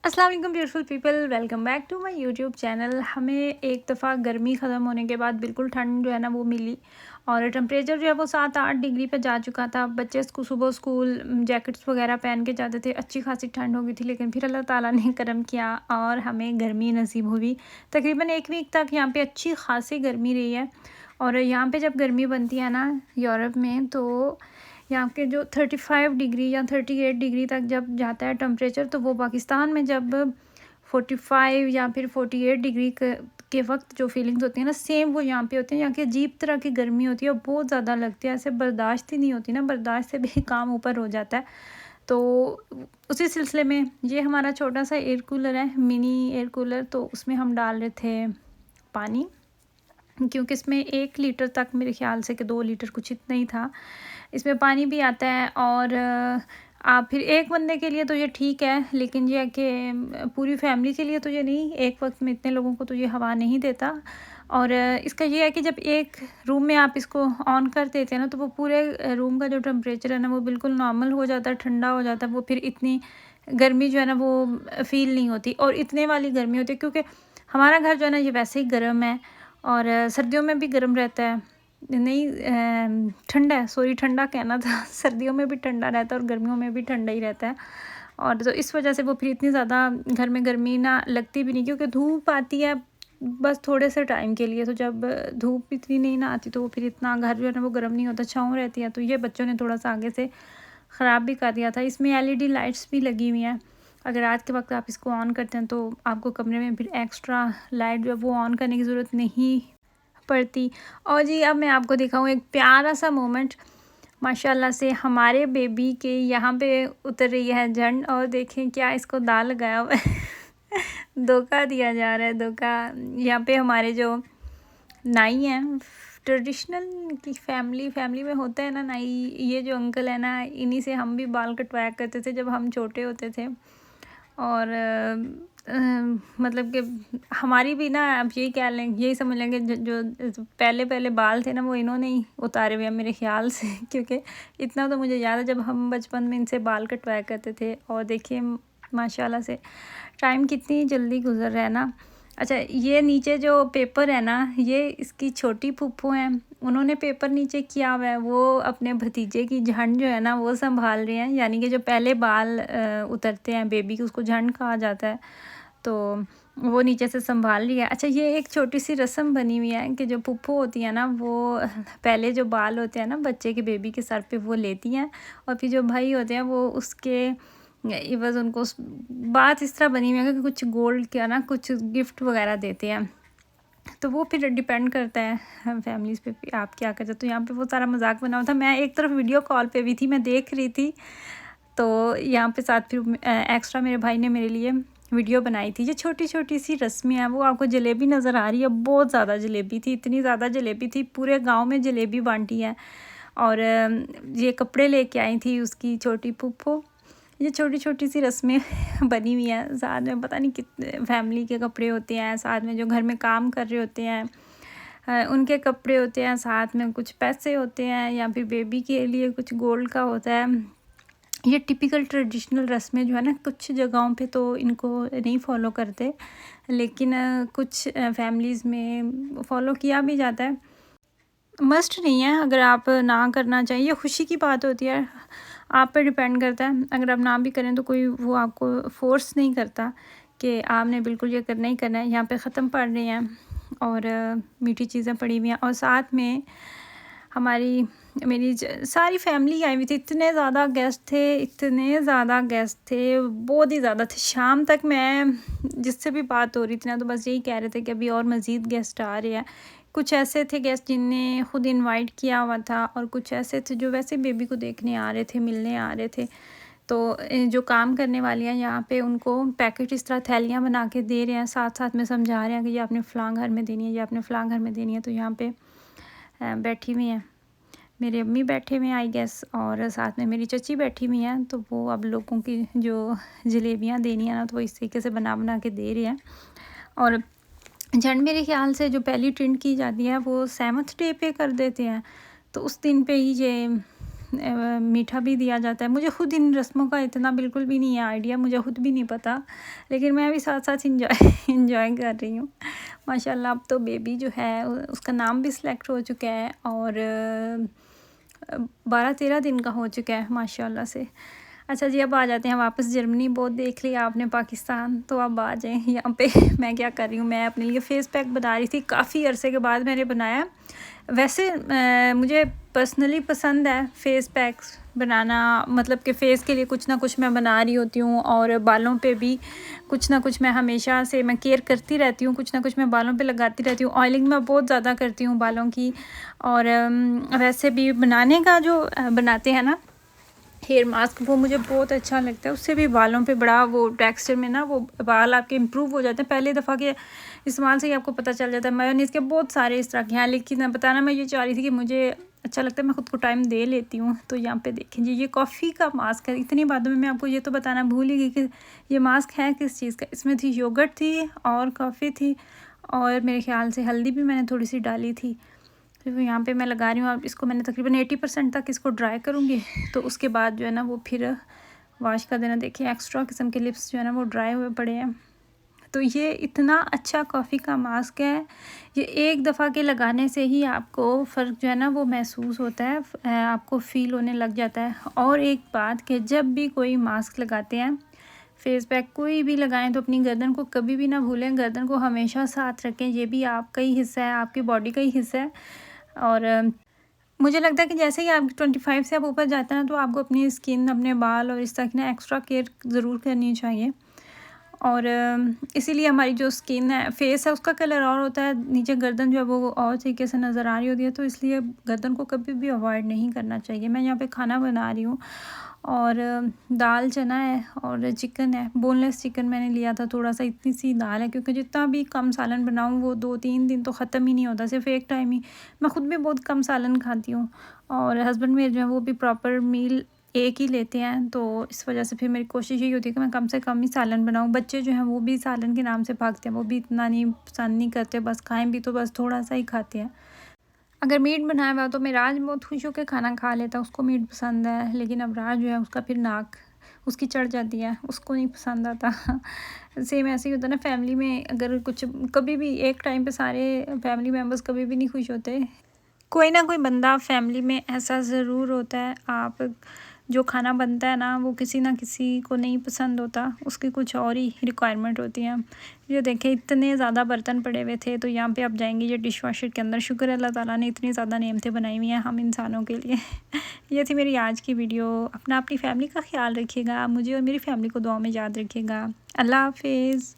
अस्सलाम वालेकुम beautiful people, welcome back to my YouTube channel. हमें एक दफ़ा गर्मी ख़त्म होने के बाद बिल्कुल ठंड जो है ना वो मिली और टेम्परेचर जो है वो 7-8 डिग्री पे जा चुका था। बच्चे सुबह स्कूल जैकेट्स वगैरह पहन के जाते थे, अच्छी खासी ठंड हो गई थी, लेकिन फिर अल्लाह ताला ने करम किया और हमें गर्मी नसीब हुई। तकरीबन 1 वीक तक यहाँ पे अच्छी खासी गर्मी रही है। और यहाँ पे जब गर्मी बनती है ना यूरोप में, तो यहाँ के जो 35 डिग्री या 38 डिग्री तक जब जाता है टेम्परेचर, तो वो पाकिस्तान में जब 45 या फिर 48 डिग्री के वक्त जो फीलिंग्स होती हैं ना, सेम वो यहाँ पे होती हैं। यहाँ की अजीब तरह की गर्मी होती है और बहुत ज़्यादा लगती है, ऐसे बर्दाश्त ही नहीं होती ना, बर्दाश्त से भी काम ऊपर हो जाता है। तो उसी सिलसिले में ये हमारा छोटा सा एयर कूलर है, मिनी एयर कूलर, तो उसमें हम डाल रहे थे पानी, क्योंकि इसमें 1 लीटर तक मेरे ख़्याल से कि 2 लीटर कुछ इतना ही था, इसमें पानी भी आता है। और आप फिर एक बंदे के लिए तो ये ठीक है, लेकिन ये है कि पूरी फैमिली के लिए तो ये नहीं, एक वक्त में इतने लोगों को तो ये हवा नहीं देता। और इसका ये है कि जब एक रूम में आप इसको ऑन कर देते हैं ना, तो वो पूरे रूम का जो टेम्परेचर है ना वो बिल्कुल नॉर्मल हो जाता है, ठंडा हो जाता है। वो फिर इतनी गर्मी जो है ना वो फ़ील नहीं होती, और इतने वाली गर्मी होती है क्योंकि हमारा घर जो है ना ये वैसे ही गर्म है, और सर्दियों में भी गर्म रहता है, नहीं ठंडा है, सॉरी ठंडा कहना था सर्दियों में भी ठंडा रहता है और गर्मियों में भी ठंडा ही रहता है। और तो इस वजह से वो फिर इतनी ज़्यादा घर में गर्मी ना लगती भी नहीं, क्योंकि धूप आती है बस थोड़े से टाइम के लिए। तो जब धूप इतनी नहीं ना आती, तो वो फिर इतना घर जो है ना वो गर्म नहीं होता, छाँव रहती है। तो ये बच्चों ने थोड़ा सा आगे से ख़राब भी कर दिया था। इसमें एलईडी लाइट्स भी लगी हुई हैं, अगर रात के वक्त आप इसको ऑन करते हैं तो आपको कमरे में फिर एक्स्ट्रा लाइट जो है वो ऑन करने की ज़रूरत नहीं पड़ती। और जी अब मैं आपको दिखाऊँ एक प्यारा सा मोमेंट। माशाल्लाह से हमारे बेबी के यहाँ पे उतर रही है झंड, और देखें क्या इसको दाल लगाया हुआ है धोखा दिया जा रहा है, धोखा। यहाँ पे हमारे जो नाई हैं, ट्रेडिशनल की फैमिली में होता है ना नाई, ये जो अंकल है ना, इन्हीं से हम भी बाल कटवाया करते थे जब हम छोटे होते थे। और मतलब कि हमारी भी ना, आप यही कह लें, यही समझ लेंगे जो पहले पहले बाल थे ना वो इन्होंने ही उतारे हुए हैं मेरे ख्याल से क्योंकि इतना तो मुझे याद है जब हम बचपन में इनसे बाल कटवाया करते थे। और देखिए माशाल्लाह से टाइम कितनी जल्दी गुजर रहा है ना। अच्छा, ये नीचे जो पेपर है ना, ये इसकी छोटी फूफू हैं, उन्होंने पेपर नीचे किया हुआ है, वो अपने भतीजे की झंड जो है ना वो संभाल रहे हैं। यानी कि जो पहले बाल उतरते हैं बेबी के, उसको झंड कहा जाता है, तो वो नीचे से संभाल रही है। अच्छा, ये एक छोटी सी रस्म बनी हुई है कि जो पुप्पो होती है ना, वो पहले जो बाल होते हैं ना बच्चे के, बेबी के सर पे वो लेती हैं, और फिर जो भाई होते हैं वो उसके इवज़ उनको बात इस तरह बनी हुई है कि कुछ गोल्ड का ना कुछ गिफ्ट वगैरह देते हैं। तो वो फिर डिपेंड करता है फैमिलीज़ पे भी आप क्या करते हो। तो यहाँ पे वो सारा मजाक बना हुआ था, मैं एक तरफ वीडियो कॉल पे भी थी, मैं देख रही थी, तो यहाँ पे साथ फिर एक्स्ट्रा मेरे भाई ने मेरे लिए वीडियो बनाई थी। ये छोटी छोटी सी रस्में हैं। वो आपको जलेबी नज़र आ रही है, बहुत ज़्यादा जलेबी थी, इतनी ज़्यादा जलेबी थी, पूरे गांव में जलेबी बांटी है। और ये कपड़े लेके आई थी उसकी छोटी फूफो। ये छोटी छोटी सी रस्में बनी हुई हैं। साथ में पता नहीं कितने फैमिली के कपड़े होते हैं, साथ में जो घर में काम कर रहे होते हैं उनके कपड़े होते हैं, साथ में कुछ पैसे होते हैं, या फिर बेबी के लिए कुछ गोल्ड का होता है। ये टिपिकल ट्रेडिशनल रस्में जो है ना, कुछ जगहों पे तो इनको नहीं फॉलो करते, लेकिन कुछ फैमिलीज़ में फ़ॉलो किया भी जाता है। मस्ट नहीं है, अगर आप ना करना चाहिए, खुशी की बात होती है, आप पे डिपेंड करता है। अगर आप ना भी करें तो कोई वो आपको फ़ोर्स नहीं करता कि आपने बिल्कुल ये करना ही करना है। यहाँ पे ख़त्म पड़ रहे हैं और मीठी चीज़ें पड़ी हुई हैं, और साथ में हमारी मेरी सारी फैमिली आई हुई थी। इतने ज़्यादा गेस्ट थे, इतने ज़्यादा गेस्ट थे, बहुत ही ज़्यादा थे। शाम तक मैं जिससे भी बात हो रही थी ना, तो बस यही कह रहे थे कि अभी और मज़ीद गेस्ट आ रहे हैं। कुछ ऐसे थे गेस्ट जिनने खुद इनवाइट किया हुआ था, और कुछ ऐसे थे जो वैसे बेबी को देखने आ रहे थे, मिलने आ रहे थे। तो जो काम करने वाली हैं यहाँ पे, उनको पैकेट इस तरह थैलियाँ बना के दे रहे हैं, साथ साथ में समझा रहे हैं कि ये आपने फ़लाँ घर में देनी है, ये आपने फ़लाँ घर में देनी है। तो यहाँ पे बैठी हुई हैं मेरी अम्मी, बैठे हुए हैं आई गेस, और साथ में मेरी चची बैठी हुई हैं। तो वो अब लोगों की जो जलेबियाँ देनी है ना, तो वो इस तरीके से बना बना के दे रहे हैं। और झंड मेरे ख्याल से जो पहली टिंड की जाती है वो 7th डे पे कर देते हैं, तो उस दिन पे ही ये मीठा भी दिया जाता है। मुझे खुद इन रस्मों का इतना बिल्कुल भी नहीं है आइडिया, मुझे खुद भी नहीं पता, लेकिन मैं भी साथ साथ इंजॉय कर रही हूँ। माशाल्लाह अब तो बेबी जो है उसका नाम भी सिलेक्ट हो चुका है और 12-13 दिन का हो चुका है माशाल्लाह से। अच्छा जी, अब आ जाते हैं वापस जर्मनी। बहुत देख लिया आपने पाकिस्तान, तो अब आ जाएँ यहाँ पे। मैं क्या कर रही हूँ, मैं अपने लिए फ़ेस पैक बना रही थी, काफ़ी अरसे के बाद मैंने बनाया। वैसे मुझे पर्सनली पसंद है फ़ेस पैक्स बनाना, मतलब कि फ़ेस के लिए कुछ ना कुछ मैं बना रही होती हूँ, और बालों पे भी कुछ ना कुछ मैं हमेशा से मैं केयर करती रहती हूँ, कुछ ना कुछ मैं बालों पे लगाती रहती हूँ। ऑयलिंग मैं बहुत ज़्यादा करती हूँ बालों की, और वैसे भी बनाने का जो बनाते हैं ना हेयर मास्क, वो मुझे बहुत अच्छा लगता है। उससे भी बालों पे बड़ा वो टेक्सचर में ना वो बाल आपके इम्प्रूव हो जाते हैं। पहले दफ़ा के इस्तेमाल से ही आपको पता चल जाता है। मेयोनीज़ के बहुत सारे इस तरह के हैं, लेकिन बताना मैं ये चाह रही थी कि मुझे अच्छा लगता है, मैं ख़ुद को टाइम दे लेती हूँ। तो यहाँ पे देखें जी, ये कॉफ़ी का मास्क है। इतनी बातों में मैं आपको ये तो बताना भूल ही गई कि ये मास्क है किस चीज़ का। इसमें थी योगर्ट थी और कॉफ़ी थी, और मेरे ख़्याल से हल्दी भी मैंने थोड़ी सी डाली थी। तो यहाँ पे मैं लगा रही हूँ। अब इसको मैंने तकरीबन 80% तक इसको ड्राई करूँगी, तो उसके बाद जो है ना वो फिर वॉश कर देना। देखिए एक्स्ट्रा किस्म के लिप्स जो है ना वो ड्राई हुए पड़े हैं। तो ये इतना अच्छा कॉफ़ी का मास्क है, ये एक दफ़ा के लगाने से ही आपको फ़र्क जो है ना वो महसूस होता है, आपको फ़ील होने लग जाता है। और एक बात कि जब भी कोई मास्क लगाते हैं, फ़ेस पैक कोई भी लगाएं, तो अपनी गर्दन को कभी भी ना भूलें, गर्दन को हमेशा साथ रखें। ये भी आपका ही हिस्सा है, आपकी बॉडी का ही हिस्सा है। और मुझे लगता है कि जैसे ही आप 25 से आप ऊपर जाते हैं ना, तो आपको अपनी स्किन, अपने बाल और इस तरह की ना एक्स्ट्रा केयर ज़रूर करनी चाहिए। और इसीलिए हमारी जो स्किन है, फेस है, उसका कलर और होता है, नीचे गर्दन जो है वो और तरीके से नज़र आ रही होती है। तो इसलिए गर्दन को कभी भी अवॉइड नहीं करना चाहिए। मैं यहाँ पे खाना बना रही हूँ, और दाल चना है और चिकन है, बोनलेस चिकन मैंने लिया था थोड़ा सा। इतनी सी दाल है, क्योंकि जितना भी कम सालन बनाऊँ वो 2-3 दिन तो ख़त्म ही नहीं होता, सिर्फ एक टाइम ही। मैं ख़ुद भी बहुत कम सालन खाती हूँ, और हस्बैंड मेरे जो है वो भी प्रॉपर मील एक ही लेते हैं। तो इस वजह से फिर मेरी कोशिश यही होती है कि मैं कम से कम ही सालन बनाऊँ। बच्चे जो हैं वो भी सालन के नाम से भागते हैं, वो भी इतना नहीं पसंद नहीं करते, बस खाएं भी तो बस थोड़ा सा ही खाते हैं। अगर मीट बनाया हुआ तो मेराज बहुत खुश होकर खाना खा लेता, उसको मीट पसंद है। लेकिन अबराज जो है उसका फिर नाक उसकी चढ़ जाती है, उसको नहीं पसंद आता। सेम ऐसे ही होता है ना फैमिली में, अगर कुछ कभी भी एक टाइम पे सारे फैमिली मेम्बर्स कभी भी नहीं खुश होते। कोई ना कोई बंदा फैमिली में ऐसा ज़रूर होता है, आप जो खाना बनता है ना वो किसी ना किसी को नहीं पसंद होता, उसकी कुछ और ही रिक्वायरमेंट होती है। ये देखें इतने ज़्यादा बर्तन पड़े हुए थे, तो यहाँ पे अब जाएंगे ये डिश वॉशर के अंदर। शुक्र है अल्लाह ताला ने इतनी ज़्यादा नेमतें बनाई हुई हैं हम इंसानों के लिए। ये थी मेरी आज की वीडियो। अपनी फैमिली का ख्याल रखिएगा, मुझे और मेरी फैमिली को दुआ में याद रखिएगा। अल्लाह हाफिज़।